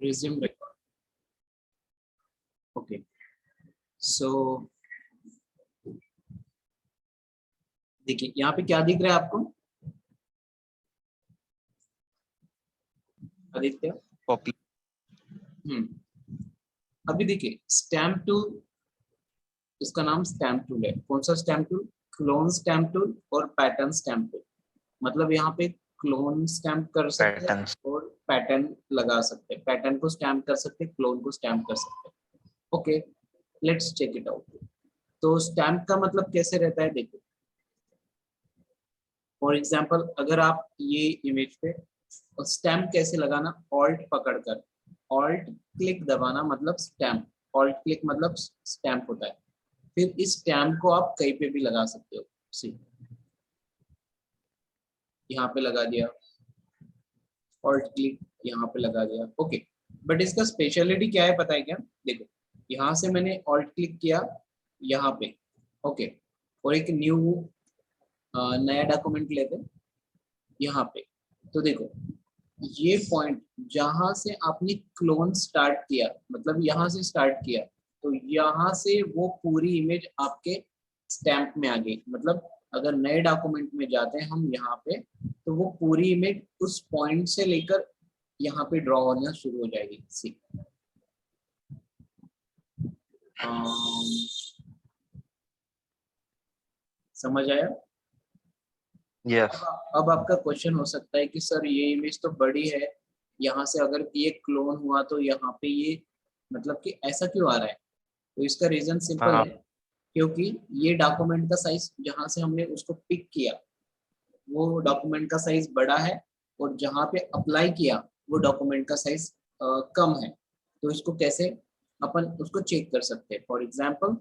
Resume record. Okay, सो देखिए यहाँ पे क्या दिख रहा है आपको आदित्य? कॉपी। अभी देखिए स्टैम्प टूल, इसका नाम स्टैम्प टूल है। कौन सा stamp tool? Clone stamp tool और पैटर्न स्टैम्प टूल। मतलब यहाँ पे क्लोन स्टैम्प कर सकते हैं पैटर्न्स। और पैटर्न लगा सकते हैं। पैटर्न को स्टैम्प कर सकते हैं, क्लोन को स्टैम्प कर सकते हैं। Okay, let's check it out. तो स्टैम्प का मतलब कैसे रहता है देखो। फॉर एग्जाम्पल अगर आप ये इमेज पे स्टैम्प कैसे लगाना, ऑल्ट पकड़कर ऑल्ट क्लिक दबाना मतलब स्टैम्प, ऑल्ट क्लिक मतलब स्टैम्प होता है। फिर इस स्टैम्प को आप कहीं पे भी लगा सकते हो। सी यहाँ पे लगा दिया, ऑल्ट क्लिक यहाँ पे लगा दिया। ओके, बट इसका स्पेशलिटी क्या है पता है क्या? देखो यहाँ से मैंने ऑल्ट क्लिक किया यहाँ पे, ओके, और एक न्यू नया डॉक्यूमेंट लेते हैं यहाँ पे। तो देखो ये पॉइंट जहां से आपने क्लोन स्टार्ट किया, मतलब यहाँ से स्टार्ट किया, तो यहाँ से वो पूरी इमेज आपके स्टैम्प में आ गई। मतलब अगर नए डॉक्यूमेंट में जाते हैं हम यहाँ पे, तो वो पूरी इमेज उस पॉइंट से लेकर यहाँ पे ड्रॉ होना शुरू हो जाएगी। सी समझ आया? यस। अब आपका क्वेश्चन हो सकता है कि सर ये इमेज तो बड़ी है, यहाँ से अगर ये क्लोन हुआ तो यहाँ पे ये मतलब कि ऐसा क्यों आ रहा है? तो इसका रीजन सिंपल हाँ। है, क्योंकि ये डॉक्यूमेंट का साइज जहाँ से हमने उसको पिक किया वो डॉक्यूमेंट का साइज बड़ा है, और जहाँ पे अप्लाई किया वो डॉक्यूमेंट का साइज कम है। तो इसको कैसे अपन उसको चेक कर सकते हैं? फॉर एग्जाम्पल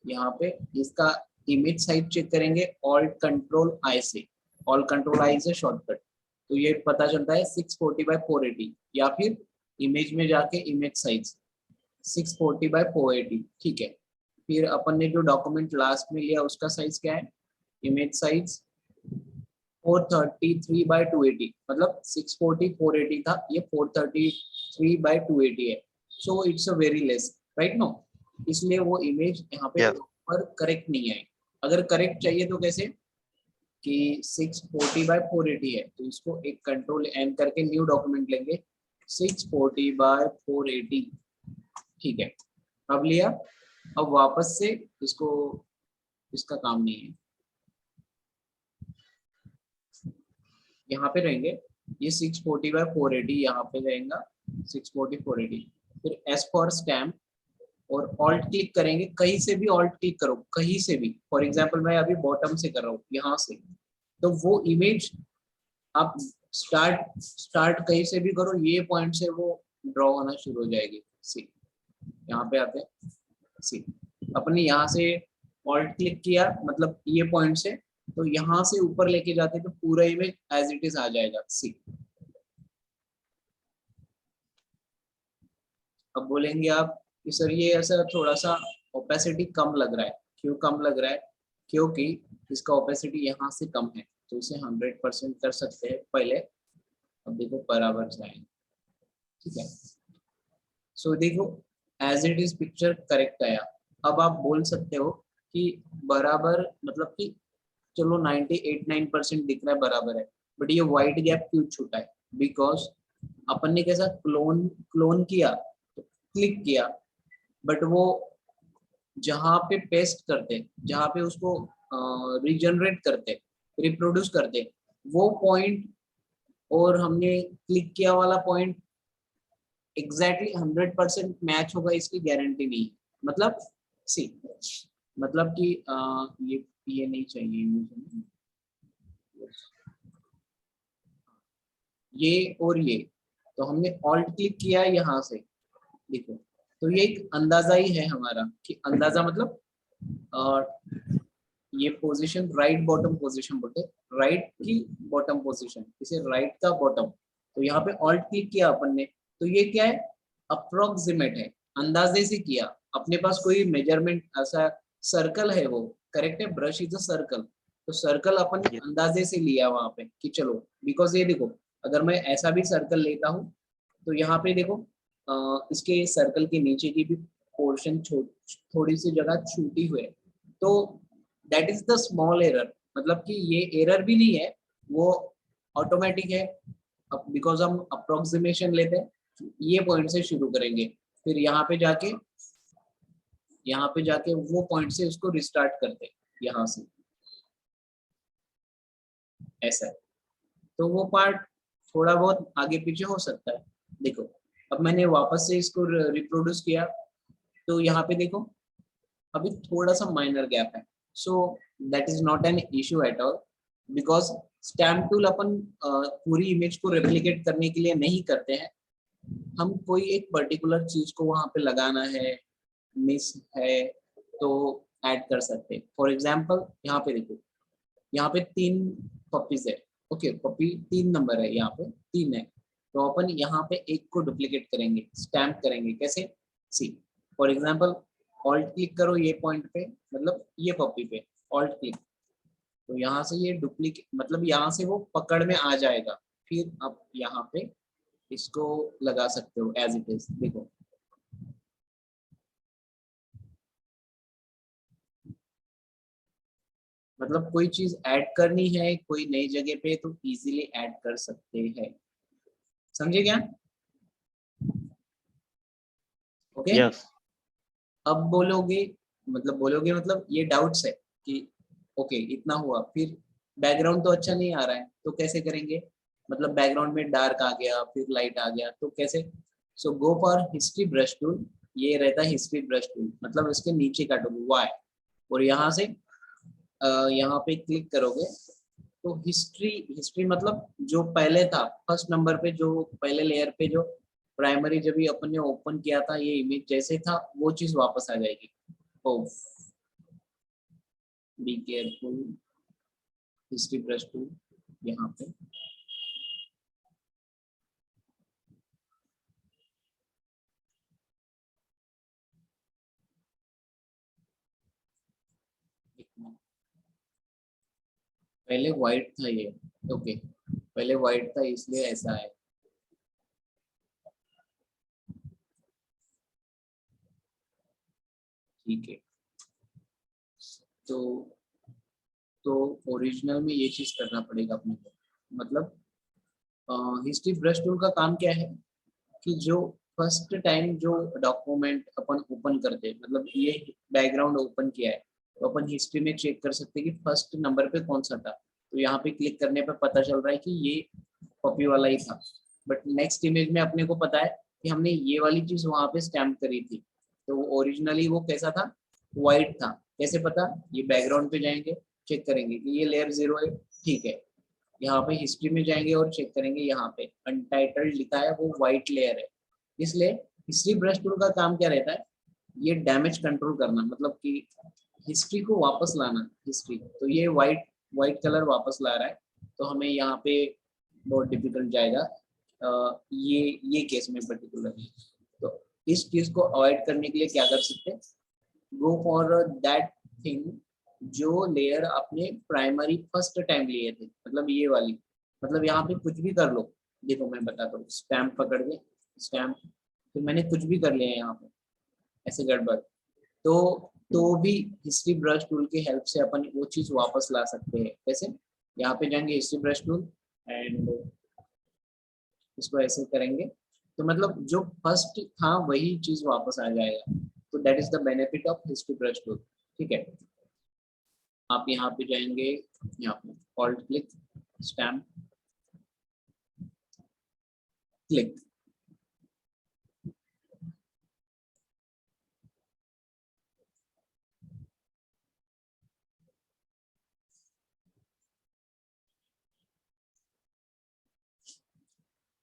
यहाँ पे इसका इमेज साइज चेक करेंगे ऑल्ट कंट्रोल आई से। ऑल कंट्रोल आई से शॉर्टकट, तो ये पता चलता है 640 बाय 480, या फिर इमेज में जाके इमेज साइज 640 बाय 480। ठीक है, फिर अपन ने जो डॉक्यूमेंट लास्ट में लिया उसका साइज क्या है? इमेज साइज 433 बाय 280, मतलब 640 480 था, ये 433 बाय 280 है। So it's a very less, right no? इसलिए वो इमेज यहाँ पे यस। प्रॉपर करेक्ट नहीं है। अगर करेक्ट चाहिए तो कैसे कि 640 बाय 480 है, तो इसको एक कंट्रोल एन करके न्यू डॉक्यूमेंट लेंगे 640 बाय 480। ठीक है, अब लिया, अब वापस से इसको, इसका काम नहीं है, यहाँ पे रहेंगे ये 640 बाय 480, यहाँ पे रहेगा 640 480। फिर एस फॉर स्टैम्प और ऑल्ट क्लिक करेंगे, कहीं से भी ऑल्ट क्लिक करो, कहीं से भी। फॉर एग्जांपल मैं अभी बॉटम से कर रहा हूँ यहाँ से, तो वो इमेज आप स्टार्ट स्टार्ट कहीं से भी करो, ये पॉइंट से वो ड्रॉ होना शुरू हो जाएगी। सी यहाँ पे आते हैं, सी अपने यहाँ से ऑल्ट क्लिक किया मतलब ये पॉइंट से, तो यहाँ से ऊपर लेके जाते तो पूरा इमेज एज इट इज आ जाएगा। सी अब बोलेंगे आप कि सर ये ऐसा थोड़ा सा ओपेसिटी कम लग रहा है। क्यों कम लग रहा है? क्योंकि इसका ओपेसिटी यहाँ से कम है, तो इसे 100% कर सकते हैं पहले। अब देखो बराबर जाएंगे, ठीक है। सो देखो as it is picture correct आया। अब आप बोल सकते हो कि बराबर मतलब कि चलो 98-9% दिख रहा है बराबर है, बट ये वाइट गैप क्यों छूटा है? बिकॉज अपन ने कैसा क्लोन क्लोन किया, तो क्लिक किया, बट वो जहाँ पे पेस्ट करते, जहाँ पे उसको रिजनरेट करते, रिप्रोड्यूस करते, वो पॉइंट और हमने क्लिक किया वाला पॉइंट एग्जैक्टली 100% मैच होगा इसकी गारंटी नहीं। मतलब सी मतलब कि ये नहीं चाहिए मुझे, ये और ये, तो हमने ऑल्ट क्लिक किया यहाँ से, देखो, तो ये एक अंदाजा ही है हमारा कि अंदाजा मतलब ये पोजीशन राइट बॉटम पोजीशन बोलते हैं, राइट की बॉटम पोजीशन, इसे राइट का बॉटम। तो यहाँ पे ऑल्ट क्लिक किया अपन ने, तो ये क्या है? अप्रोक्सीमेट है, अंदाजे से किया, अपने पास कोई मेजरमेंट ऐसा सर्कल है वो करेक्ट है, ब्रश इज अ सर्कल, तो सर्कल अपन ने अंदाजे से लिया वहां पे कि चलो, बिकॉज ये देखो अगर मैं ऐसा भी सर्कल लेता हूँ तो यहाँ पे देखो इसके सर्कल के नीचे की भी पोर्शन थोड़ी सी जगह छूटी हुई है, तो that is the small error, मतलब कि ये एरर भी नहीं है, वो ऑटोमेटिक है। अब बिकॉज हम अप्रोक्सीमेशन लेते हैं, ये पॉइंट से शुरू करेंगे, फिर यहाँ पे जाके वो पॉइंट से उसको रिस्टार्ट करते हैं यहाँ से, ऐसा है। तो वो पार्ट थोड़ा बहुत आगे पीछे हो सकता है। देखो, अब मैंने वापस से इसको रिप्रोड्यूस किया, तो यहाँ पे देखो अभी थोड़ा सा माइनर गैप है, so that is not an issue at all, because stamp tool अपन पूरी इमेज को रेप्लिकेट करने के लिए नहीं करते हैं, हम कोई एक पर्टिकुलर चीज को वहां पे लगाना है, मिस है, तो ऐड कर सकते हैं। फॉर एग्जाम्पल यहाँ पे देखो, यहाँ पे 3 पपीज है, ओके, पपी 3 नंबर है, यहाँ पे 3 है, तो अपन यहाँ पे एक को डुप्लीकेट करेंगे, स्टैम्प करेंगे, कैसे, सी, फॉर एग्जाम्पल ऑल्ट क्लिक करो ये पॉइंट पे, मतलब ये पपी पे ऑल्ट क्लिक, तो यहाँ से ये डुप्लीकेट, मतलब यहाँ से वो पकड़ में आ जाएगा, फिर आप यहाँ पे इसको लगा सकते हो एज इट इज। देखो, मतलब कोई चीज ऐड करनी है कोई नई जगह पे तो इजीली ऐड कर सकते हैं, समझे क्या? ओके। Yes. अब बोलोगे, मतलब ये डाउट्स है कि ओके इतना हुआ, फिर बैकग्राउंड तो अच्छा नहीं आ रहा है, तो कैसे करेंगे, मतलब बैकग्राउंड में डार्क आ गया फिर लाइट आ गया, तो कैसे? So go for history brush tool, ये रहता है हिस्ट्री ब्रश टूल, मतलब इसके नीचे का टूल वाई, और यहाँ से यहाँ पे क्लिक करोगे, तो हिस्ट्री, हिस्ट्री मतलब जो पहले था फर्स्ट नंबर पे, जो पहले लेयर पे जो प्राइमरी जब भी अपन ने ओपन किया था ये इमेज जैसे था वो चीज वापस आ जाएगी। Oh, be careful, history brush tool यहाँ पे, पहले व्हाइट था ये, ओके, पहले व्हाइट था इसलिए ऐसा है। ठीक है, तो ओरिजिनल में ये चीज करना पड़ेगा अपने को, मतलब हिस्ट्री ब्रश टूल का काम क्या है कि जो फर्स्ट टाइम जो डॉक्यूमेंट अपन ओपन करते हैं, मतलब ये बैकग्राउंड ओपन किया है, तो अपन हिस्ट्री में चेक कर सकते हैं कि फर्स्ट नंबर पे कौन सा था, तो यहाँ पे क्लिक करने पे पता चल रहा है कि ये कॉपी वाला ही था, बट नेक्स्ट इमेज में अपने को पता है कि हमने ये वाली चीज वहां पे स्टैम्प करी थी, तो ओरिजिनली वो कैसा था, व्हाइट था, कैसे पता, ये बैकग्राउंड पे जाएंगे, चेक करेंगे कि ये लेयर 0 है, ठीक है, यहाँ पे हिस्ट्री में जाएंगे और चेक करेंगे, यहाँ पे अनटाइटल्ड लिखा है वो व्हाइट लेयर है, इसलिए हिस्ट्री ब्रश टूल का काम क्या रहता है, ये डैमेज कंट्रोल करना, मतलब कि हिस्ट्री को वापस लाना, हिस्ट्री, तो ये व्हाइट व्हाइट कलर वापस ला रहा है, तो हमें यहाँ पे बहुत डिफिकल्ट जाएगा ये केस में पर्टिकुलरली, तो इस चीज को अवॉइड करने के लिए क्या कर सकते हैं, गो फॉर दैट थिंग जो लेयर आपने प्राइमरी फर्स्ट टाइम लिए थे, मतलब ये वाली, मतलब यहाँ पे कुछ भी कर लो, देखो मैं बताता हूँ, स्टैम्प पकड़ के, स्टैम्प, फिर मैंने कुछ भी कर लिया है यहाँ पे, ऐसे गड़बड़, तो भी हिस्ट्री ब्रश टूल के हेल्प से अपन वो चीज वापस ला सकते हैं, कैसे, यहाँ पे जाएंगे हिस्ट्री ब्रश टूल एंड इसको ऐसे करेंगे, तो मतलब जो फर्स्ट था वही चीज वापस आ जाएगा, तो that is the benefit of history brush tool. ठीक है, आप यहाँ पे जाएंगे, यहाँ पे alt click, stamp click,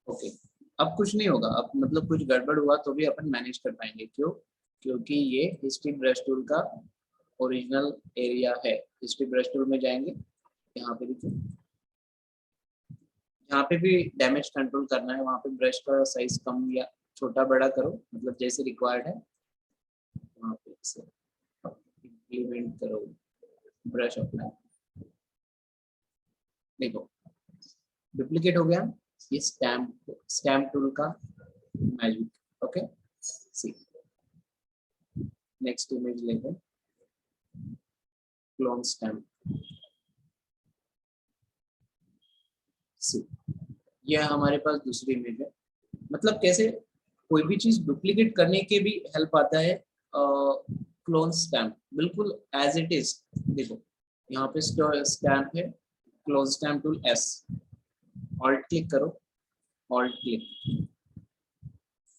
okay, अब कुछ नहीं होगा, अब मतलब कुछ गड़बड़ हुआ तो भी अपन मैनेज कर पाएंगे, क्यों, क्योंकि ये हिस्ट्री ब्रश टूल का ओरिजिनल एरिया है। हिस्ट्री ब्रश टूल में जाएंगे, यहाँ पे देखिए, यहाँ पे भी डैमेज कंट्रोल करना है, वहाँ पे ब्रश का साइज कम या छोटा बड़ा करो, मतलब जैसे रिक्वायर्ड है वहाँ पे इम्प्लीमेंट करो ब्रश अपना, देखो डुप्लीकेट हो गया, ये स्टैम्प टूल का मैजिक, ओके सी नेक्स्ट इमेज लेते हैं, क्लोन स्टैम्प। सी यह हमारे पास दूसरी इमेज है। मतलब कैसे कोई भी चीज डुप्लीकेट करने के भी हेल्प आता है क्लोन स्टैम्प, बिल्कुल एज इट इज। देखो यहाँ पे स्टैम्प है, clone stamp tool S, alt click करो, ऑल्ट क्लिक,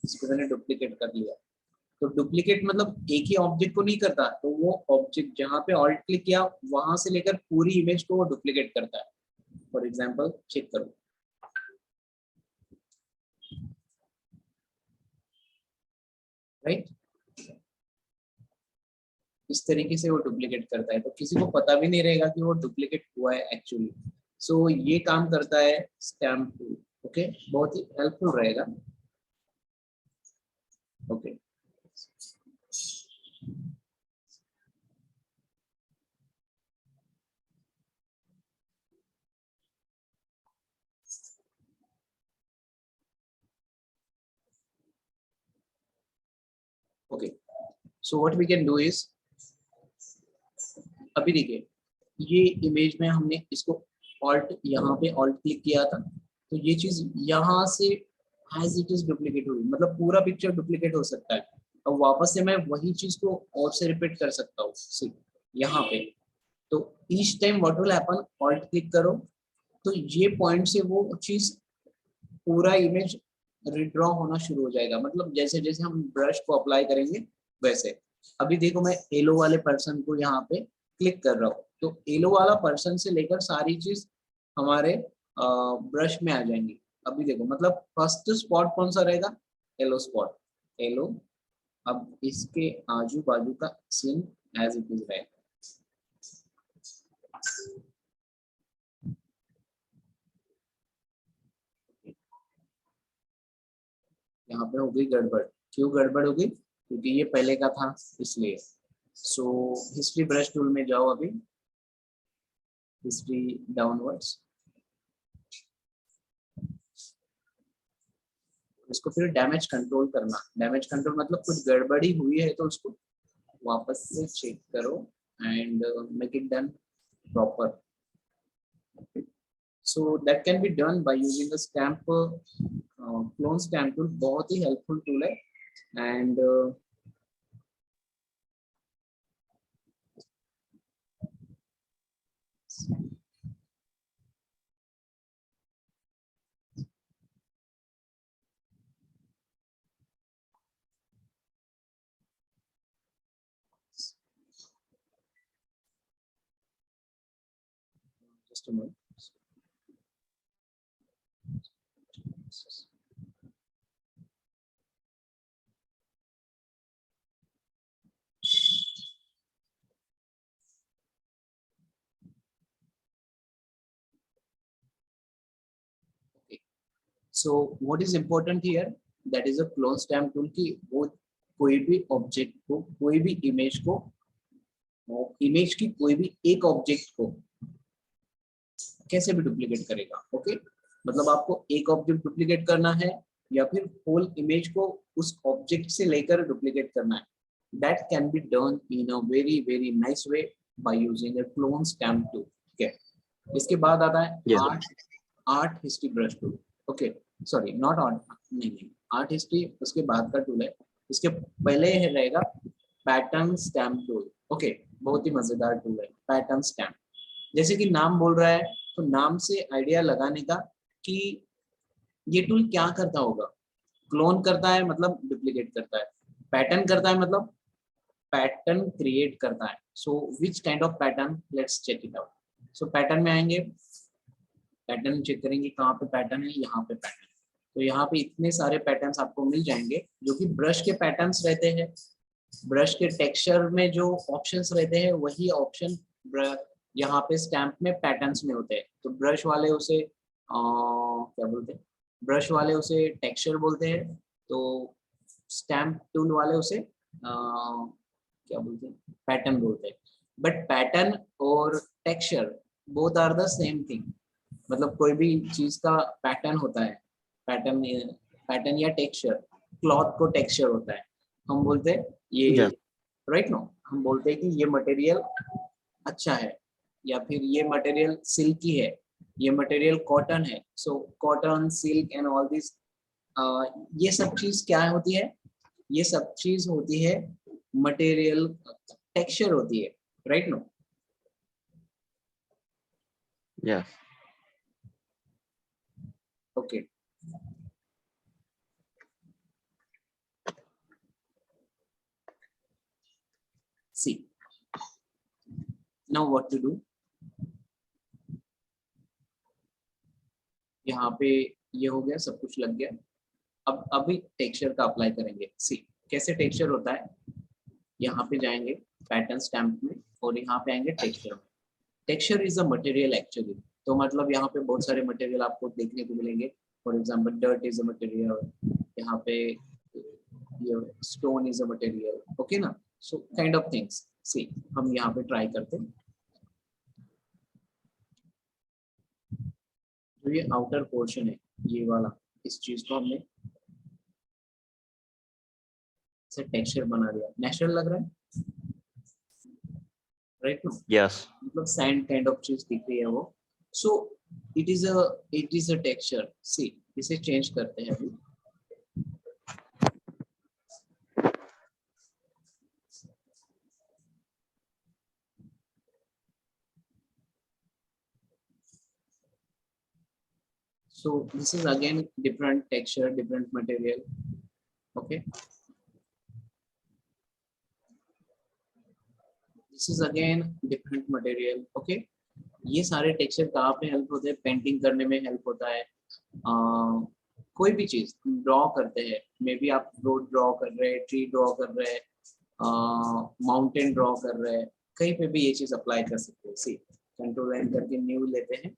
इसको मैंने डुप्लीकेट कर लिया। तो डुप्लीकेट मतलब एक ही ऑब्जेक्ट को नहीं करता, तो वो ऑब्जेक्ट जहाँ पे ऑल्ट क्लिक किया वहां से लेकर पूरी इमेज को वो डुप्लीकेट करता है। फॉर एग्जांपल चेक करो, राइट, इस तरीके से वो डुप्लीकेट करता है, तो किसी को पता भी नहीं रहेगा कि वो डुप्लीकेट हुआ है एक्चुअली। सो ये काम करता है स्टैम्प टूल। ओके, बहुत ही हेल्पफुल रहेगा। Okay okay, so what we can do is, अभी देखिए ये इमेज में हमने इसको ऑल्ट, यहाँ पे ऑल्ट क्लिक किया था, तो ये चीज यहाँ से एज इट इज डुप्लीकेट हुई, मतलब पूरा पिक्चर डुप्लीकेट हो सकता है। अब वापस से मैं वही चीज को और से रिपीट कर सकता हूँ यहाँ पे। तो each time what will happen, alt click करो, तो ये पॉइंट से वो चीज पूरा इमेज रिड्रॉ होना शुरू हो जाएगा। मतलब जैसे जैसे हम ब्रश को अप्लाई करेंगे वैसे। अभी देखो मैं येलो वाले पर्सन को यहाँ पे क्लिक कर रहा हूँ, तो येलो वाला पर्सन से लेकर सारी चीज हमारे ब्रश में आ जाएंगी। अभी देखो मतलब फर्स्ट स्पॉट कौन सा रहेगा, येलो स्पॉट, येलो। अब इसके आजू बाजू का सीन एज इट इज रहेगा। यहाँ पे हो गई गड़बड़, क्यों गड़बड़ हो गई, क्योंकि ये पहले का था इसलिए। सो हिस्ट्री ब्रश टूल में जाओ, अभी हिस्ट्री डाउनवर्ड्स, इसको फिर डैमेज कंट्रोल करना। डैमेज कंट्रोल मतलब कुछ गड़बड़ी हुई है तो उसको वापस से चेक करो and make it done proper. So that can be done by using the stamp, clone stamp tool बहुत ही हेल्पफुल टूल है। And just a moment. So what is important here, that is a clone stamp tool की वो कोई भी object को, कोई भी इमेज को, इमेज की कोई भी एक ऑब्जेक्ट को कैसे भी डुप्लीकेट करेगा। ओके, मतलब आपको एक ऑब्जेक्ट डुप्लीकेट करना है या फिर होल इमेज को उस ऑब्जेक्ट से लेकर डुप्लीकेट करना है, that can be done in a very very nice way by using a clone stamp tool. Okay, इसके बाद आता है Yes. Art history brush tool. Okay sorry, not art, नहीं आर्ट हिस्ट्री उसके बाद का टूल है। इसके पहले रहेगा पैटर्न स्टैम्प टूल। ओके, बहुत ही मजेदार टूल है पैटर्न स्टैम्प। जैसे कि नाम बोल रहा है, तो नाम से आइडिया लगाने का कि ये टूल क्या करता होगा। क्लोन करता है मतलब डुप्लीकेट करता है, पैटर्न करता है मतलब पैटर्न क्रिएट करता है। So which kind of pattern, let's check it out. So pattern में आएंगे, पैटर्न चेक करेंगे कहाँ पे पैटर्न है, यहाँ पे पैटर्न। तो यहाँ पे इतने सारे पैटर्न्स आपको मिल जाएंगे जो कि ब्रश के पैटर्न्स रहते हैं। ब्रश के टेक्सचर में जो ऑप्शंस रहते हैं वही ऑप्शन यहाँ पे स्टैम्प में पैटर्न्स में होते हैं। तो ब्रश वाले उसे क्या बोलते हैं, ब्रश वाले उसे टेक्सचर बोलते हैं, तो स्टैम्प टूल वाले उसे क्या बोलते हैं, पैटर्न बोलते हैं। बट पैटर्न और texture both are the same thing. मतलब कोई भी चीज का पैटर्न होता है, पैटर्न पैटर्न या टेक्सचर, क्लॉथ को टेक्सचर होता है, हम बोलते हैं ये Yes. राइट नो, हम बोलते हैं कि ये मटेरियल अच्छा है, या फिर ये मटेरियल सिल्की है, ये मटेरियल कॉटन है। So cotton, silk and all this, ये सब चीज क्या होती है, ये सब चीज होती है मटेरियल टेक्सचर होती है, right no. Yes. Okay, see now what to do, यहाँ पे ये हो गया, सब कुछ लग गया। अब अभी टेक्सचर का अप्लाई करेंगे। सी कैसे टेक्सचर होता है, यहाँ पे जाएंगे पैटर्न स्टैम्प में और यहाँ पे आएंगे टेक्सचर में। Texture is a material actually, तो मतलब यहाँ पे बहुत सारे मटेरियल आपको देखने को मिलेंगे। For example dirt is a material, यहाँ पे ये stone is a material, okay ना। So kind of things. See हम यहाँ पे ट्राई करते हैं, जो ये आउटर पोर्शन है ये वाला, इस चीज को हमने से टेक्सचर बना दिया, नेचुरल लग रहा है, राइट नो। Yes. मतलब सैंड काइंड ऑफ चीज दिख रही है वो। So it is a texture. See इसे चेंज करते हैं अभी। So this is again different texture, different material, okay. This is again different material, okay. ये सारे टेक्सचर कहाँ पे हेल्प होते हैं, पेंटिंग करने में हेल्प होता है। कोई भी चीज ड्रॉ करते हैं, मे बी आप रोड ड्रॉ कर रहे हैं, ट्री ड्रॉ कर रहे हैं, माउंटेन ड्रॉ कर रहे हैं, कहीं पे भी ये चीज अप्लाई कर सकते हैं। सी कंट्रोल एन करके न्यू लेते हैं,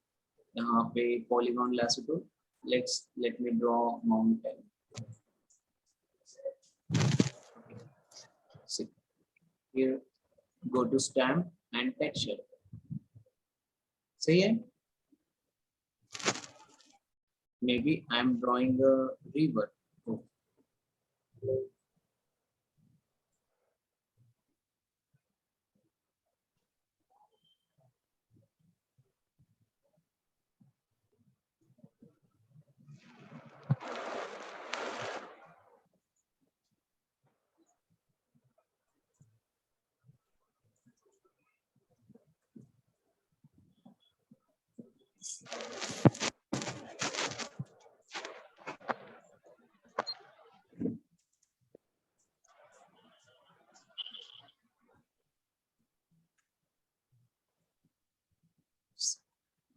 यहाँ पे polygon lasso, let me draw mountain. See, here go to stamp and texture. सही है? Maybe I am drawing a river. Oh.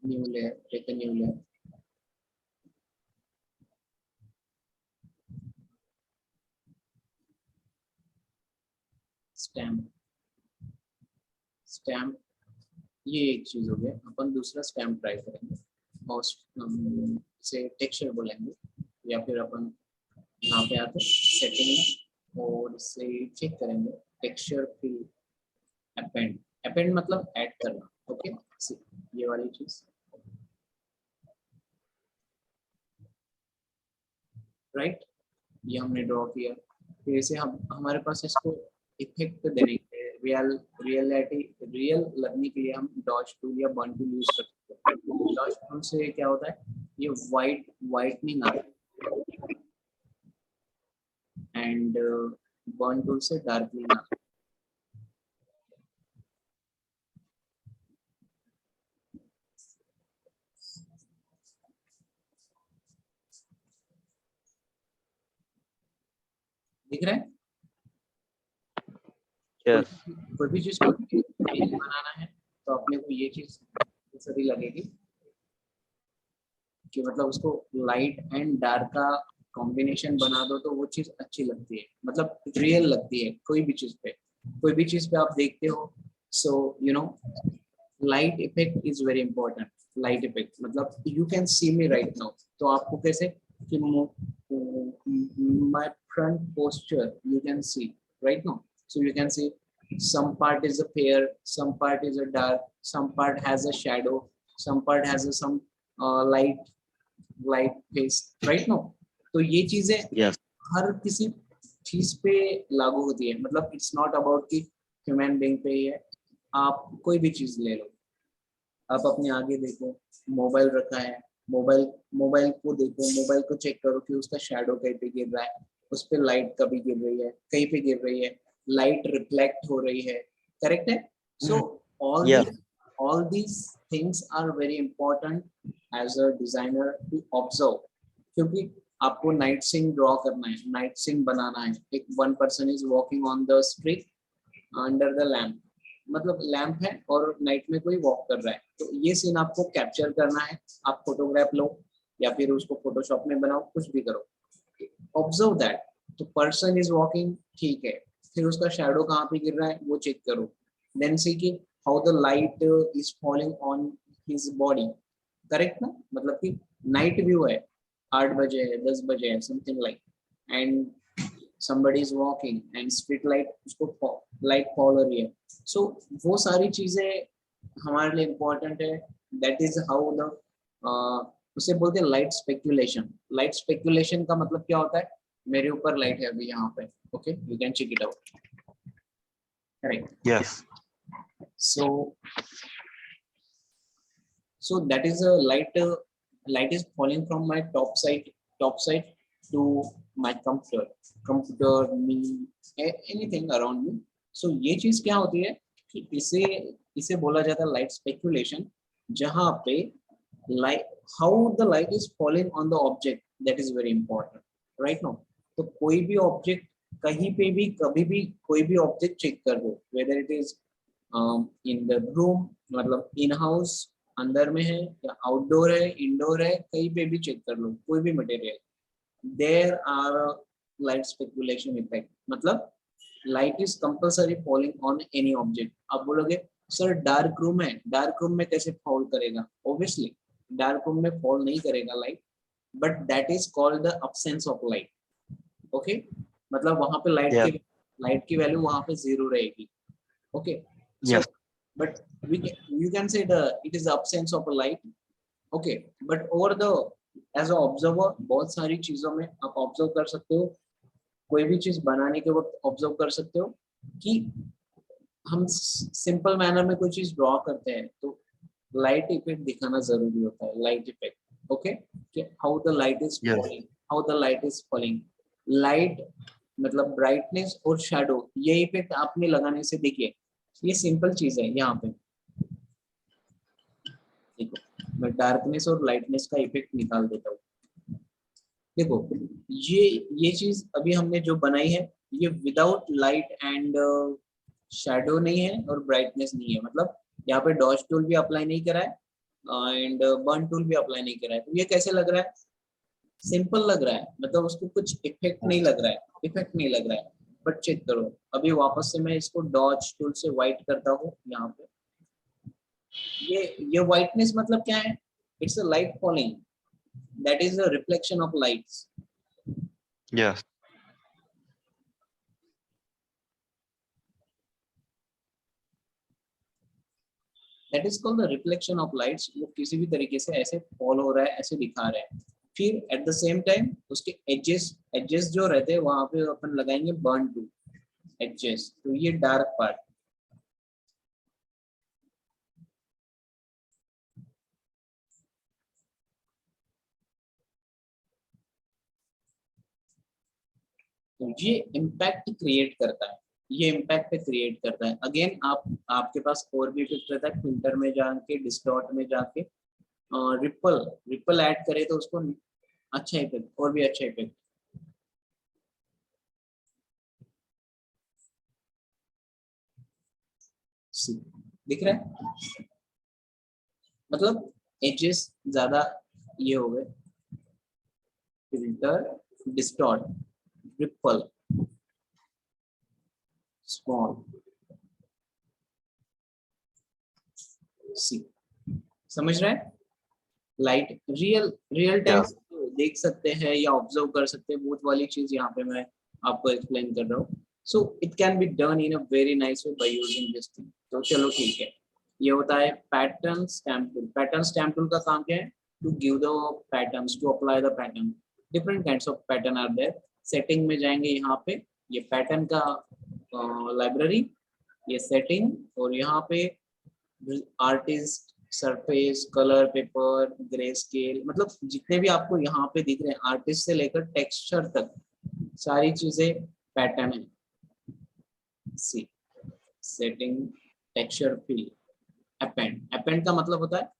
New layer, take a new layer. Stamp. Stamp. ये एक चीज हो गया, अपन दूसरा स्टैम्प ट्राई करेंगे और इसे टेक्सचर बोलेंगे, या फिर अपन यहाँ पे आते सेटिंग में और इसे चेक करेंगे टेक्सचर फिल अपेंड। अपेंड मतलब ऐड करना, ओके। ये वाली चीज, राइट, ये हमने ड्रॉ किया। फिर इसे हम हमारे पास इसको इफेक्ट देने के रियल लगने के लिए हम डॉज टूल या बर्न टूल यूज कर सकते हैं। डॉज टूल से क्या होता है, ये वाइटनिंग आता है एंड बर्न टूल से डार्कनिंग आता है। दिख रहा है? Yes. कोई भी चीज को बनाना है तो अपने को ये चीज सही लगेगी कि मतलब उसको लाइट एंड डार्क का कॉम्बिनेशन बना दो तो वो चीज अच्छी लगती है, मतलब रियल लगती है। कोई भी चीज पे आप देखते हो, so you know light effect is very important. Light effect मतलब you can see me right now, तो आपको कैसे कि my front posture you can see right now, so you can see some part is a fair, some part is a dark, some part has a shadow, some part has a some light face, right now. तो ये चीजें Yes. हर किसी चीज पे लागू होती है, मतलब इट्स नॉट अबाउट कि ह्यूमन बीइंग पे ही है। आप कोई भी चीज ले लो, आप अपने आगे देखो, मोबाइल रखा है, मोबाइल मोबाइल को देखो, मोबाइल को चेक करो कि उसका शैडो कहीं पे गिर रहा है, उस पे लाइट कभी गिर रही है, कहीं पे गिर रही है, लाइट रिफ्लेक्ट हो रही है, करेक्ट है। So all Yeah. These all these things are very important as a designer to observe, क्योंकि आपको नाइट सीन ड्रॉ करना है, नाइट सीन बनाना है। एक one person is walking on the street under the lamp, मतलब lamp है और night में कोई वॉक कर रहा है, तो ये सीन आपको कैप्चर करना है। आप फोटोग्राफ लो या फिर उसको फोटोशॉप में बनाओ, कुछ भी करो, ऑब्जर्व दैट। तो पर्सन इज वॉकिंग, ठीक है, फिर उसका शैडो कहाँ पे गिर रहा है वो चेक करो, देन सी कि how the light is falling on his body, correct ना, मतलब कि नाइट व्यू है, 8 बजे है, 10 बजे है, something like, and somebody is walking and street light उसको लाइट फॉल हो रही है। सो वो सारी चीजें हमारे लिए इम्पोर्टेंट है। दैट इज हाउ द उसे बोलते हैं लाइट स्पेक्यूलेशन। लाइट स्पेक्यूलेशन का मतलब क्या होता है, मेरे ऊपर लाइट है अभी यहाँ पे, okay, you can check it out, correct. Yes. so so that is a light is falling from my top side to my computer me anything around me। so ये चीज क्या होती है कि इसे बोला जाता है लाइट स्पेक्यूलेशन, जहाँ पे light, how the light is falling on the object, that is very important, right no. तो कोई भी ऑब्जेक्ट, कहीं पे भी कभी भी कोई भी ऑब्जेक्ट चेक कर दो, whether it is in the room, मतलब इन हाउस अंदर में है या आउटडोर है, इंडोर है, कहीं पे भी चेक कर लो कोई भी material, there are light speculation effect, मतलब light is compulsory falling on any object. आप बोलोगे सर डार्क रूम है, डार्क रूम में कैसे फॉल करेगा, ऑब्वियसली डार्क रूम में फॉल नहीं करेगा light, but that is called the absence of light, okay, मतलब वहां पे Yeah. लाइट की वैल्यू वहां पे 0 रहेगी, okay, so Yes. but you can say the it is the absence of a light, okay, but over the as a observer बहुत सारी चीजों में आप ऑब्जर्व कर सकते हो, कोई भी चीज बनाने के वक्त ऑब्जर्व कर सकते हो कि हम सिंपल मैनर में कोई चीज ड्रॉ करते हैं तो लाइट इफेक्ट दिखाना जरूरी होता है, लाइट इफेक्ट, ओके, कि how the light is Yes. Falling, how the light is falling, light मतलब ब्राइटनेस और शैडो, ये इफेक्ट आपने लगाने से देखिए, ये सिंपल चीज है। यहाँ पे देखो, मैं डार्कनेस और लाइटनेस का इफेक्ट निकाल देता हूँ, देखो ये चीज अभी हमने जो बनाई है, ये विदाउट लाइट एंड शैडो नहीं है और ब्राइटनेस नहीं है, मतलब यहाँ पे डॉज टूल भी अप्लाई नहीं करा है एंड बर्न टूल भी अप्लाई नहीं करा है, तो ये कैसे लग रहा है, सिंपल लग रहा है, मतलब उसको कुछ इफेक्ट नहीं लग रहा है, इफेक्ट नहीं लग रहा है। बट चेक करो, अभी वापस से मैं इसको डॉज टूल से व्हाइट करता हूँ यहाँ पे, ये व्हाइटनेस मतलब क्या है, it's a light falling, that is the reflection of lights, Yes. That is called the reflection of lights. वो किसी भी तरीके से ऐसे फॉल हो रहा है, ऐसे दिखा रहा है। फिर एट द सेम टाइम उसके एजेस एजेस जो रहते हैं वहां पे अपन लगाएंगे बर्न टू एजेस, तो ये डार्क पार्ट, तो ये इम्पैक्ट क्रिएट करता है, ये इम्पैक्ट क्रिएट करता है। अगेन आप आपके पास और भी इफेक्ट रहता है, फिल्टर में जाके डिस्टॉर्ट में जाके रिपल रिपल ऐड करे तो उसको अच्छा इफेक्ट, और भी अच्छा इफेक्ट, दिख रहा है, मतलब एजेस ज्यादा ये हो गए, फिल्टर, डिस्टॉर्ट, रिपल, स्मॉल, सी, समझ रहे हैं। Light real real time Yeah. देख सकते हैं या ऑब्जर्व कर सकते हैं, वो वाली चीज यहाँ पे मैं आपको एक्सप्लेन कर रहा हूँ। So it can be done in a very nice way by using this thing. तो चलो ठीक है, ये होता है pattern stamp tool. Pattern stamp tool का काम क्या है, to give the patterns, to apply the pattern, different kinds of pattern are there. Setting में जाएंगे, यहाँ पे ये पैटर्न का लाइब्रेरी, ये सेटिंग, और यहाँ पे artist, surface, colour, paper, grey scale, मतलब जितने भी आपको यहाँ पे दिख रहे हैं आर्टिस्ट से लेकर टेक्सचर तक सारी चीजें पैटर्न है। See setting, texture, fill, append. Append का मतलब होता है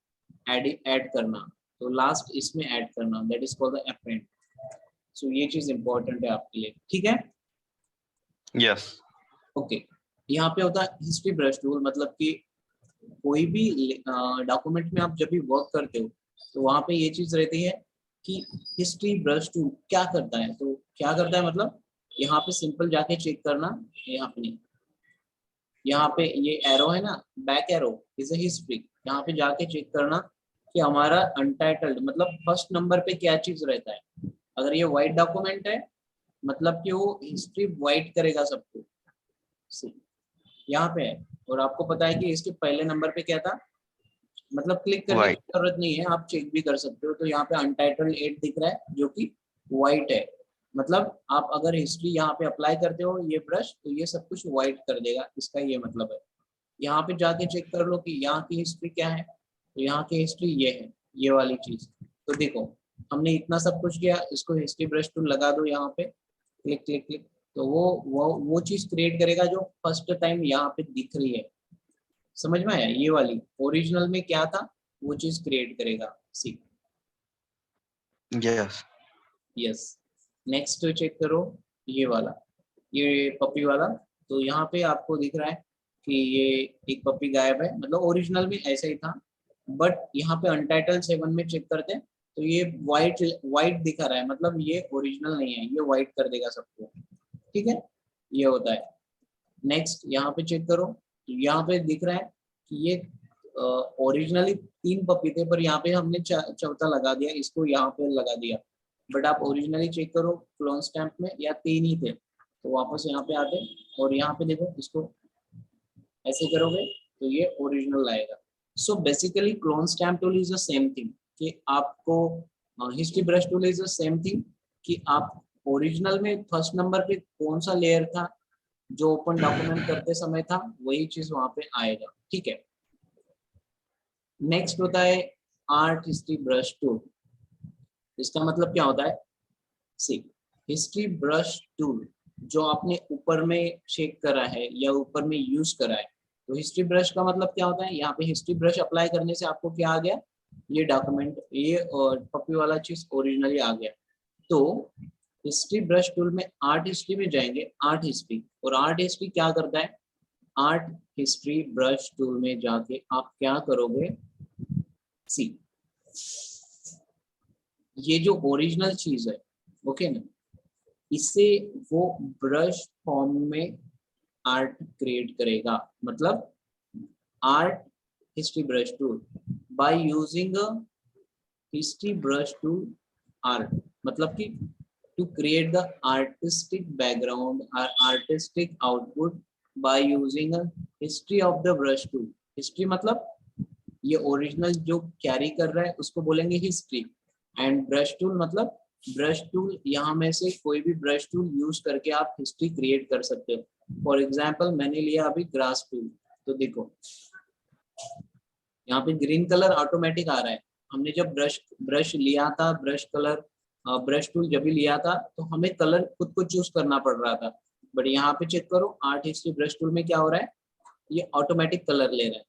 ऐड करना, तो लास्ट इसमें ऐड करना, that is called the append. So ये चीज इंपॉर्टेंट है आपके लिए, ठीक है। Yes. ओके, यहाँ पे होता है हिस्ट्री ब्रश टूल, मतलब कि कोई भी डॉक्यूमेंट में आप जब भी वर्क करते हो तो वहां पे ये चीज रहती है कि हिस्ट्री ब्रश टूल क्या करता है। तो क्या करता है मतलब यहाँ पे सिंपल जाके चेक करना, यहाँ पे नहीं, यहाँ पे ये एरो है ना, back arrow is a history, यहाँ पे जाके चेक करना कि हमारा अनटाइटल्ड मतलब फर्स्ट नंबर पे क्या चीज रहता है। अगर ये वाइट डॉक्यूमेंट है मतलब कि वो हिस्ट्री वाइट करेगा सबको, यहाँ पे है। और आपको पता है कि इसके पहले नंबर पे क्या था, मतलब क्लिक करने की White. जरूरत नहीं है, आप चेक भी कर सकते हो। तो यहाँ पे अनटाइटल्ड 8 दिख रहा है जो कि व्हाइट है, मतलब आप अगर हिस्ट्री यहाँ पे अप्लाई करते हो ये ब्रश तो ये सब कुछ व्हाइट कर देगा, इसका ये मतलब है। यहाँ पे जाके चेक कर लो कि यहाँ की हिस्ट्री क्या है, तो यहाँ की हिस्ट्री ये है, ये वाली चीज। तो देखो हमने इतना सब कुछ किया, इसको हिस्ट्री ब्रश टूल लगा दो यहाँ पे, क्लिक क्लिक क्लिक, तो वो चीज क्रिएट करेगा जो फर्स्ट टाइम यहाँ पे दिख रही है। समझ में आया, ये वाली ओरिजिनल में क्या था वो चीज क्रिएट करेगा। सी Yes. यस। नेक्स्ट चेक करो ये वाला, ये पपी वाला। तो यहाँ पे आपको दिख रहा है कि ये एक पपी गायब है, मतलब ओरिजिनल में ऐसा ही था, बट यहाँ पे अनटाइटल 7 में चेक करते हैं तो ये वाइट वाइट दिखा रहा है, मतलब ये ओरिजिनल नहीं है, ये वाइट कर देगा सबको, ठीक है, ये होता है। नेक्स्ट यहाँ पे चेक करो, तो यहाँ पे दिख रहा है कि ये ओरिजिनली 3 पपी थे, पर यहाँ पे हमने चौथा लगा दिया, इसको यहाँ पे लगा दिया। बट आप ओरिजिनली चेक करो क्लोन स्टैम्प में या 3 ही थे, तो वापस यहाँ पे आते और यहाँ पे देखो इसको ऐसे करोगे तो ये ओरिजिनल आएगा। So basically clone stamp tool is the same thing कि आपको history brush tool is the same thing कि आप ओरिजिनल में फर्स्ट नंबर पे कौन सा लेयर था जो ओपन डॉक्यूमेंट करते समय था, वही चीज वहां पे आएगा, ठीक है। नेक्स्ट होता है आर्ट हिस्ट्री ब्रश टूल। इसका मतलब क्या होता है, सी हिस्ट्री ब्रश टूल जो आपने ऊपर में शेक करा है या ऊपर में यूज करा है, तो हिस्ट्री ब्रश का मतलब क्या होता है, यहाँ पे हिस्ट्री ब्रश अप्लाई करने से आपको क्या आ गया, ये डॉक्यूमेंट, ये और पपी वाला चीज ओरिजिनली आ गया। तो हिस्ट्री ब्रश टूल में आर्ट हिस्ट्री में जाएंगे, आर्ट हिस्ट्री, और आर्ट हिस्ट्री क्या करता है, आर्ट हिस्ट्री ब्रश टूल में जाके आप क्या करोगे, सी ये जो ओरिजिनल चीज है, ओके ना, इससे वो ब्रश फॉर्म में आर्ट क्रिएट करेगा। मतलब art history brush tool by using a history brush tool art, मतलब कि to create the artistic background or artistic output by using a history of the brush tool। history मतलब ये original जो carry कर रहा है उसको बोलेंगे हिस्ट्री, एंड ब्रश टूल मतलब ब्रश टूल यहाँ में से कोई भी ब्रश टूल यूज करके आप हिस्ट्री क्रिएट कर सकते हो। फॉर एग्जाम्पल मैंने लिया अभी ग्रास टूल, तो देखो यहाँ पे ग्रीन कलर ऑटोमेटिक आ रहा है। हमने जब ब्रश लिया था, ब्रश कलर ब्रश टूल जब भी लिया था तो हमें कलर खुद को चूज करना पड़ रहा था, बट यहाँ पे चेक करो आर्ट हिस्ट्री ब्रश टूल में क्या हो रहा है, ये ऑटोमेटिक कलर ले रहा है।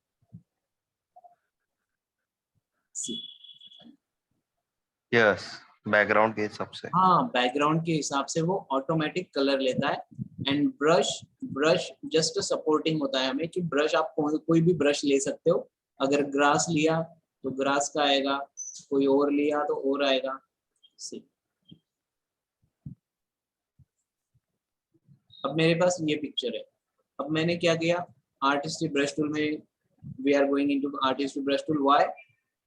Yes. बैकग्राउंड के हिसाब से. हाँ, बैकग्राउंड के हिसाब से वो ऑटोमेटिक कलर लेता है। And brush brush just supporting होता है हमें कि ब्रश आप कोई भी ब्रश ले सकते हो। अगर ग्रास लिया तो ग्रास का आएगा, कोई और लिया तो और आएगा। सी अब मेरे पास ये पिक्चर है, अब मैंने क्या किया, आर्टिस्ट ब्रश टूल में we are going into artist brush tool Y,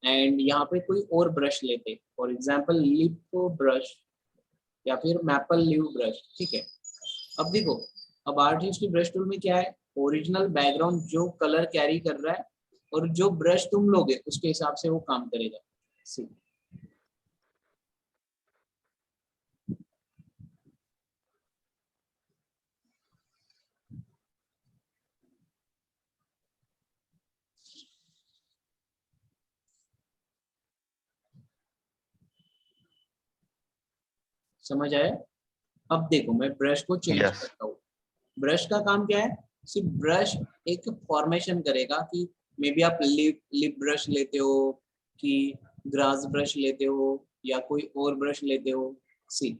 and यहाँ पे कोई और ब्रश लेते, फॉर एग्जांपल लिप ब्रश या फिर मैपल लीव ब्रश, ठीक है। अब देखो, अब आर्टिस्ट ब्रश टूल में क्या है, ओरिजिनल बैकग्राउंड जो कलर कैरी कर रहा है और जो ब्रश तुम लोगे उसके हिसाब से वो काम करेगा। सी समझ आया? अब देखो मैं ब्रश को चेंज Yes. करता हूँ। ब्रश का काम क्या है? सिर्फ ब्रश एक फॉर्मेशन करेगा कि मे बी आप लिप ब्रश लेते हो कि ग्रास ब्रश लेते हो या कोई और ब्रश लेते हो। सी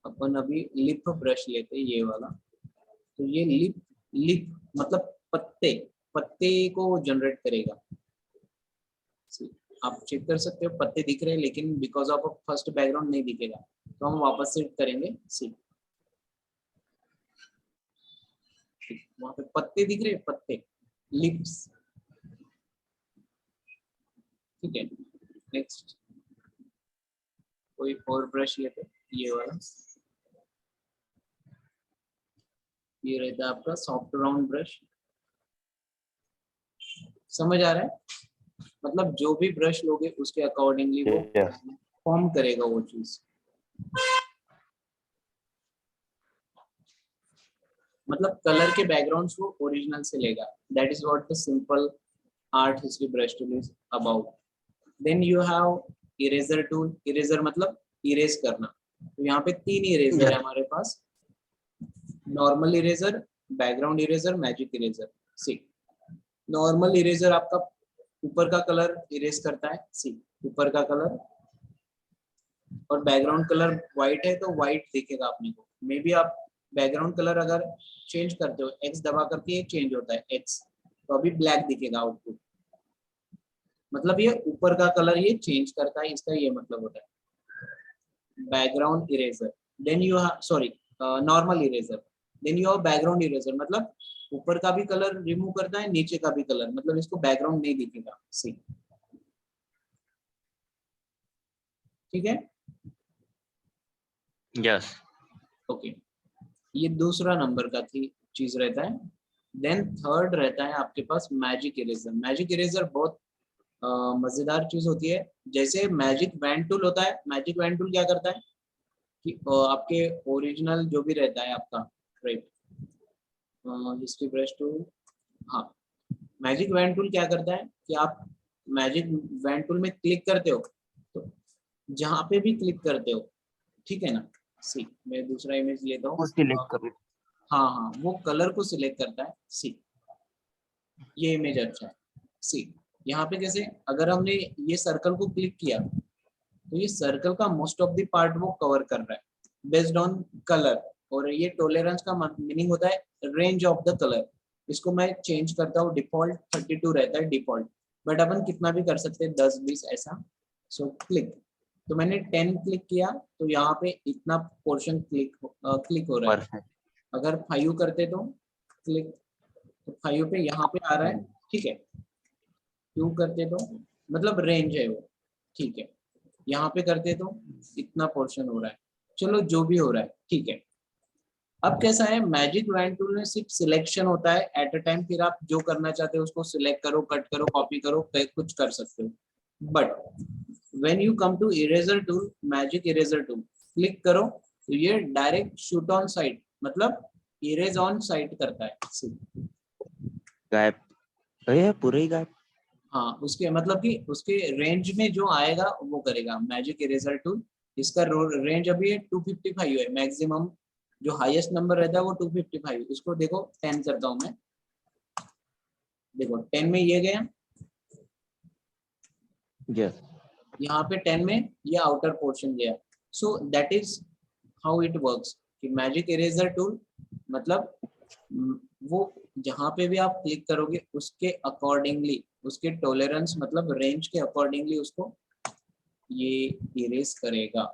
अपन अभी लिप ब्रश लेते हैं, ये वाला। तो ये लिप लिप मतलब पत्ते पत्ते को जनरेट करेगा। See, आप चेक कर सकते हो पत्ते दिख रहे हैं, लेकिन बिकॉज ऑफ फर्स्ट बैकग्राउंड नहीं दिखेगा, तो हम वापस से करेंगे। सी वहां पे पत्ते दिख रहे हैं, पत्ते लिप्स। ठीक है, नेक्स्ट कोई और ब्रश लेते, ये वाला। ये रहता है आपका सॉफ्ट राउंड ब्रश। समझ आ रहा है? मतलब जो भी ब्रश लोगे उसके अकॉर्डिंगली वो Yes. फॉर्म करेगा वो चीज। मतलब कलर के बैकग्राउंड्स वो ओरिजिनल से लेगा। That is what the simple art history brush tool is about. Then you have eraser tool. Eraser मतलब इरेज करना। तो यहाँ पे 3 इरेजर है Yes. हमारे पास, normal eraser, background eraser, magic eraser. See normal eraser आपका ऊपर का कलर इरेज करता है, सी ऊपर का कलर, और बैकग्राउंड कलर व्हाइट है तो व्हाइट दिखेगा अपने को। मे बी आप बैकग्राउंड कलर अगर चेंज करते हो, एक्स दबा करके ये चेंज होता है एक्स, तो अभी ब्लैक दिखेगा आउटपुट। मतलब ये ऊपर का कलर ये चेंज करता है, इसका ये मतलब होता है background eraser. Then you sorry normal eraser. Then you have background eraser, मतलब ऊपर का भी कलर रिमूव करता है, नीचे का भी कलर, मतलब इसको बैकग्राउंड नहीं दिखेगा। सी ठीक है, Yes. ओके। ये दूसरा नंबर का थी चीज रहता है। देन थर्ड रहता है आपके पास मैजिक इरेजर। मैजिक इरेजर बहुत मजेदार चीज होती है। जैसे मैजिक वैन टूल होता है, मैजिक वैन टूल क्या करता है कि आपके ओरिजिनल जो भी रहता है आपका, राइट, हिस्ट्री ब्रश टूल, हाँ, मैजिक वैन टूल क्या करता है कि आप मैजिक वैन टूल में क्लिक करते हो, तो जहां पे भी क्लिक करते हो, ठीक है ना। सी मैं दूसरा इमेज लेता हूँ। वो सिलेक्ट कर हाँ हाँ, वो कलर को सिलेक्ट करता है। सी ये इमेज अच्छा है। सी यहाँ पे कैसे, अगर हमने ये सर्कल को क्लिक किया तो ये सर्कल का मोस्ट ऑफ द पार्ट वो कवर कर रहा है बेस्ड ऑन कलर। और ये टॉलरेंस का मीनिंग होता है रेंज ऑफ द कलर। इसको मैं चेंज करता हूँ, डिफॉल्ट 32 रहता है डिफॉल्ट, बट अपन कितना भी कर सकते हैं, 10-20 ऐसा। सो क्लिक, तो मैंने 10 क्लिक किया तो यहाँ पे इतना पोर्शन क्लिक हो रहा है। Perfect. अगर 5 करते तो क्लिक, तो 5 पे यहाँ पे आ रहा है, ठीक है। 2 करते तो मतलब रेंज है वो, ठीक है। यहाँ पे करते तो इतना पोर्शन हो रहा है। चलो जो भी हो रहा है, ठीक है। अब कैसा है, मैजिक वैन टूल में सिर्फ सिलेक्शन होता है एट अ टाइम, फिर आप जो करना चाहते हो उसको सिलेक्ट करो, कट करो, कॉपी करो, कुछ कर सकते हो। But when you come to eraser tool, magic eraser tool click करो तो ये डायरेक्ट शूट ऑन साइट, मतलब इरेज ऑन साइट करता है। गायब, ये पूरा ही गायब। हाँ, उसके मतलब कि उसके रेंज में जो आएगा वो करेगा मैजिक इरेजर टूल। इसका रेंज अभी 255 है मैक्सिमम, जो हाईएस्ट नंबर रहता है वो 255। इसको देखो 10 करता हूँ मैं, देखो 10 में ये गया, Yes. यहाँ पे 10 में ये आउटर पोर्शन गया। सो that is how it works कि मैजिक इरेजर टूल मतलब वो जहाँ पे भी आप क्लिक करोगे उसके अकॉर्डिंगली, उसके टॉलरेंस मतलब रेंज के अकॉर्डिंगली उसको ये इरेज करेगा।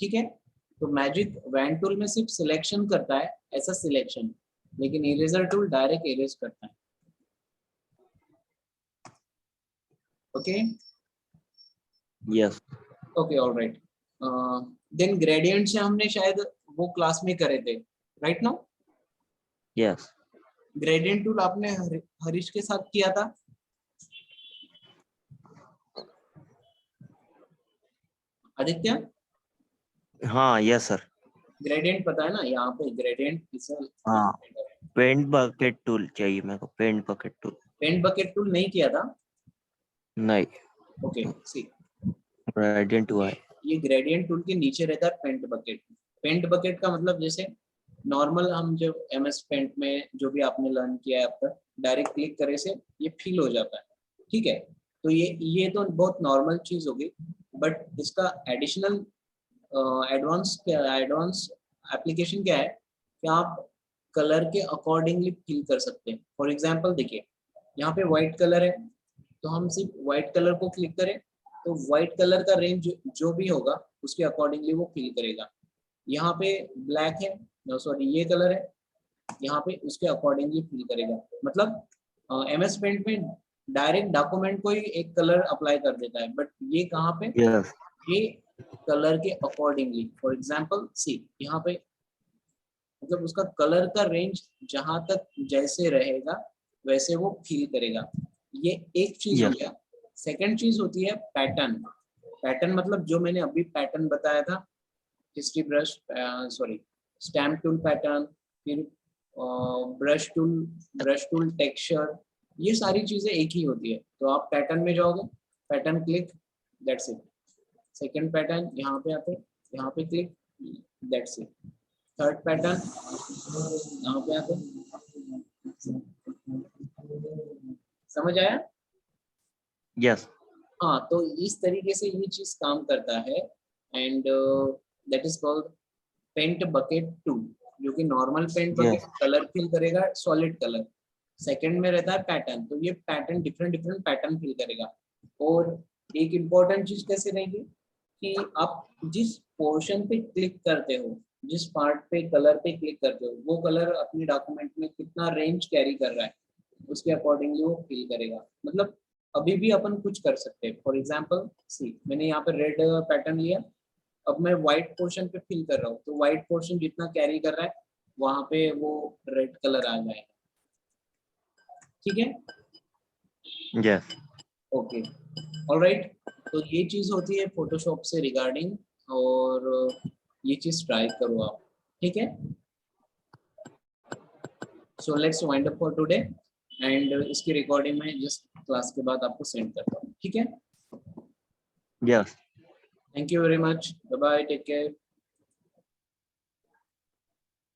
ठीक है, तो मैजिक वैन टूल में सिर्फ सिलेक्शन करता है, ऐसा सिलेक्शन, लेकिन इरेजर टूल डायरेक्ट इरेज करता है। Okay Yes. Okay alright. Then gradient से हमने शायद वो क्लास में करे थे, right now. Yes. Gradient tool आपने हरीश के साथ किया था। आदित्य, हाँ, yes sir. ग्रेडियंट पता है ना, यहाँ पे ग्रेडियंट हाँ, पेंट बकेट टूल चाहिए मेरे को, paint bucket tool. Paint bucket tool नहीं किया था। नहीं, ओके सी ग्रेडियंट हुआ है। ये ग्रेडियंट टूल के नीचे रहता है पेंट बकेट। पेंट बकेट का मतलब जैसे नॉर्मल हम जो MS पेंट में जो भी आपने लर्न किया है अब तक, डायरेक्ट क्लिक करे से ये फिल हो जाता है, ठीक है। तो ये तो बहुत नॉर्मल चीज होगी, बट इसका एडिशनल एडवांस एप्लीकेशन क्या है कि आप कलर के अकॉर्डिंगली फिल कर सकते हैं। फॉर एग्जांपल देखिए, यहाँ पे व्हाइट कलर है, तो हम सिर्फ व्हाइट कलर को क्लिक करें तो व्हाइट कलर का रेंज जो भी होगा उसके अकॉर्डिंगली वो फिल करेगा। यहाँ पे ब्लैक है, सॉरी ये कलर है, यहाँ पे उसके अकॉर्डिंगली फिल करेगा। मतलब MS पेंट में डायरेक्ट डॉक्यूमेंट को ही एक कलर अप्लाई कर देता है, बट ये कहाँ पे, यस ये कलर के अकॉर्डिंगली। फॉर एग्जांपल सी यहाँ पे मतलब उसका कलर का रेंज जहां तक जैसे रहेगा वैसे वो फील करेगा। ये एक चीज हो यस गया। सेकंड चीज होती है पैटर्न। पैटर्न मतलब जो मैंने अभी पैटर्न बताया था, history brush, sorry stamp tool pattern, फिर ब्रश टूल टेक्सचर, ये सारी चीजें एक ही होती है। तो आप पैटर्न में जाओगे, pattern click, that's it. Second pattern यहाँ पे आते, यहाँ पे click, that's it. Third pattern यहाँ पे आते, समझ आया? यस हाँ, तो इस तरीके से ये चीज काम करता है। And that is called paint bucket tool, जो कि normal paint bucket yes colour fill करेगा सॉलिड कलर। सेकंड में रहता है पैटर्न, तो ये pattern different different pattern fill करेगा। और एक इम्पॉर्टेंट चीज कैसे रहेगी कि आप जिस पोर्शन पे क्लिक करते हो, जिस पार्ट पे कलर पे क्लिक करते हो, वो कलर अपने डॉक्यूमेंट में कितना रेंज कैरी कर रहा है उसके अकॉर्डिंगली वो फिल करेगा। मतलब अभी भी अपन कुछ कर सकते हैं। फॉर एग्जांपल सी, मैंने यहाँ पे रेड पैटर्न लिया, अब मैं व्हाइट पोर्शन पे फिल कर रहा हूँ, तो व्हाइट पोर्शन जितना कैरी कर रहा है वहां पे वो रेड कलर आ जाएगा, ठीक है। Yes okay, alright. तो ये चीज होती है फोटोशॉप से रिगार्डिंग, और ये चीज ट्राई करो आप, ठीक है। So let's wind up for today, and इसकी रिकॉर्डिंग में जस्ट क्लास के बाद आपको सेंड करता हूँ, ठीक है। Yes thank you very much, bye bye, take care.